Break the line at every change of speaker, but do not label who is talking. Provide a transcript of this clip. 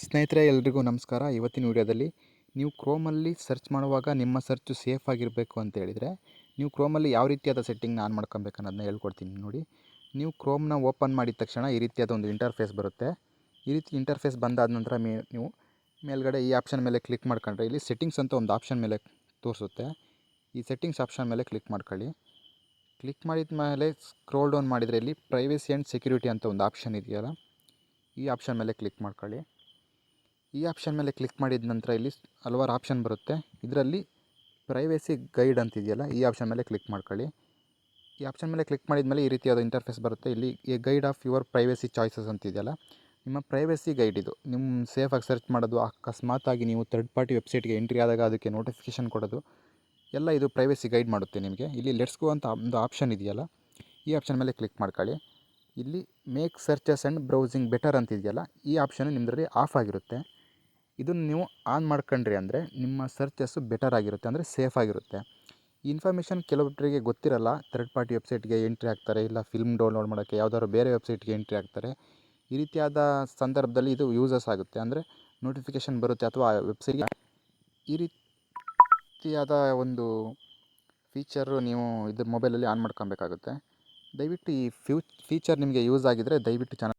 ಸ್ನೇಹಿತರೆ ಎಲ್ರಿಗೂ ನಮಸ್ಕಾರ. ಇವತ್ತಿನ ವಿಡಿಯೋದಲ್ಲಿ ನೀವು ಕ್ರೋಮಲ್ಲಿ ಸರ್ಚ್ ಮಾಡುವಾಗ ನಿಮ್ಮ ಸರ್ಚು ಸೇಫ್ ಆಗಿರಬೇಕು ಅಂತ ಹೇಳಿದರೆ ನೀವು ಕ್ರೋಮಲ್ಲಿ ಯಾವ ರೀತಿಯಾದ ಸೆಟ್ಟಿಂಗ್ನ ಆನ್ ಮಾಡ್ಕೊಬೇಕು ಅನ್ನೋದನ್ನ ಹೇಳ್ಕೊಡ್ತೀನಿ ನೋಡಿ. ನೀವು ಕ್ರೋಮ್ನ ಓಪನ್ ಮಾಡಿದ ತಕ್ಷಣ ಈ ರೀತಿಯಾದ ಒಂದು ಇಂಟರ್ಫೇಸ್ ಬರುತ್ತೆ. ಈ ರೀತಿ ಇಂಟರ್ಫೇಸ್ ಬಂದಾದ ನಂತರ ನೀವು ಮೇಲ್ಗಡೆ ಈ ಆಪ್ಷನ್ ಮೇಲೆ ಕ್ಲಿಕ್ ಮಾಡ್ಕೊಂಡ್ರೆ ಇಲ್ಲಿ ಸೆಟ್ಟಿಂಗ್ಸ್ ಅಂತ ಒಂದು ಆಪ್ಷನ್ ಮೇಲೆ ತೋರಿಸುತ್ತೆ. ಈ ಸೆಟ್ಟಿಂಗ್ಸ್ ಆಪ್ಷನ್ ಮೇಲೆ ಕ್ಲಿಕ್ ಮಾಡ್ಕೊಳ್ಳಿ. ಕ್ಲಿಕ್ ಮಾಡಿದ ಮೇಲೆ ಸ್ಕ್ರೋಲ್ ಡೌನ್ ಮಾಡಿದರೆ ಇಲ್ಲಿ ಪ್ರೈವೇಸಿ ಆ್ಯಂಡ್ ಸೆಕ್ಯೂರಿಟಿ ಅಂತ ಒಂದು ಆಪ್ಷನ್ ಇದೆಯಲ್ಲ, ಈ ಆಪ್ಷನ್ ಮೇಲೆ ಕ್ಲಿಕ್ ಮಾಡ್ಕೊಳ್ಳಿ. ಈ ಆಪ್ಷನ್ ಮೇಲೆ ಕ್ಲಿಕ್ ಮಾಡಿದ ನಂತರ ಇಲ್ಲಿ ಹಲವಾರು ಆಪ್ಷನ್ ಬರುತ್ತೆ. ಇದರಲ್ಲಿ ಪ್ರೈವೇಸಿ ಗೈಡ್ ಅಂತಿದೆಯಲ್ಲ, ಈ ಆಪ್ಷನ್ ಮೇಲೆ ಕ್ಲಿಕ್ ಮಾಡ್ಕೊಳ್ಳಿ. ಈ ಆಪ್ಷನ್ ಮೇಲೆ ಕ್ಲಿಕ್ ಮಾಡಿದ ಮೇಲೆ ಈ ರೀತಿಯಾದ ಇಂಟರ್ಫೇಸ್ ಬರುತ್ತೆ. ಇಲ್ಲಿ a guide of your privacy choices ಅಂತಿದೆಯಲ್ಲ, ನಿಮ್ಮ ಪ್ರೈವೇಸಿ ಗೈಡ್ ಇದು. ನಿಮ್ಮ ಸೇಫಾಗಿ ಸರ್ಚ್ ಮಾಡೋದು, ಅಕಸ್ಮಾತಾಗಿ ನೀವು ಥರ್ಡ್ ಪಾರ್ಟಿ ವೆಬ್ಸೈಟ್ಗೆ ಎಂಟ್ರಿ ಆದಾಗ ಅದಕ್ಕೆ ನೋಟಿಫಿಕೇಷನ್ ಕೊಡೋದು ಎಲ್ಲ ಇದು ಪ್ರೈವೇಸಿ ಗೈಡ್ ಮಾಡುತ್ತೆ ನಿಮಗೆ. ಇಲ್ಲಿ ಲೆಟ್ಸ್ ಗೋ ಅಂತ ಒಂದು ಆಪ್ಷನ್ ಇದೆಯಲ್ಲ, ಈ ಆಪ್ಷನ್ ಮೇಲೆ ಕ್ಲಿಕ್ ಮಾಡ್ಕೊಳ್ಳಿ. ಇಲ್ಲಿ make searches and browsing better ಅಂತಿದೆಯಲ್ಲ, ಈ ಆಪ್ಷನ್ ನಿಮ್ಮದ್ರಲ್ಲಿ ಆಫ್ ಆಗಿರುತ್ತೆ. ಇದನ್ನು ನೀವು ಆನ್ ಮಾಡ್ಕೊಂಡ್ರಿ ಅಂದರೆ ನಿಮ್ಮ ಸರ್ಚಸ್ಸು ಬೆಟರ್ ಆಗಿರುತ್ತೆ, ಅಂದರೆ ಸೇಫ್ ಆಗಿರುತ್ತೆ. ಈ ಇನ್ಫಾರ್ಮೇಷನ್ ಕೆಲವೊಬ್ಬರಿಗೆ ಗೊತ್ತಿರಲ್ಲ. ಥರ್ಡ್ ಪಾರ್ಟಿ ವೆಬ್ಸೈಟ್ಗೆ ಎಂಟ್ರಿ ಆಗ್ತಾರೆ, ಇಲ್ಲ ಫಿಲ್ಮ್ ಡೌನ್ಲೋಡ್ ಮಾಡೋಕ್ಕೆ ಯಾವುದಾದ್ರು ಬೇರೆ ವೆಬ್ಸೈಟ್ಗೆ ಎಂಟ್ರಿ ಆಗ್ತಾರೆ. ಈ ರೀತಿಯಾದ ಸಂದರ್ಭದಲ್ಲಿ ಇದು ಯೂಸಸ್ ಆಗುತ್ತೆ, ಅಂದರೆ ನೋಟಿಫಿಕೇಷನ್ ಬರುತ್ತೆ ಅಥವಾ ವೆಬ್ಸೈಟ್ಗೆ ಈ ರೀತಿಯಾದ ಒಂದು ಫೀಚರು ನೀವು ಇದ್ರ ಮೊಬೈಲಲ್ಲಿ ಆನ್ ಮಾಡ್ಕೊಬೇಕಾಗುತ್ತೆ. ದಯವಿಟ್ಟು ಈ ಫೀಚರ್ ನಿಮಗೆ ಯೂಸ್ ಆಗಿದ್ದರೆ ದಯವಿಟ್ಟು ಚಾನಲ್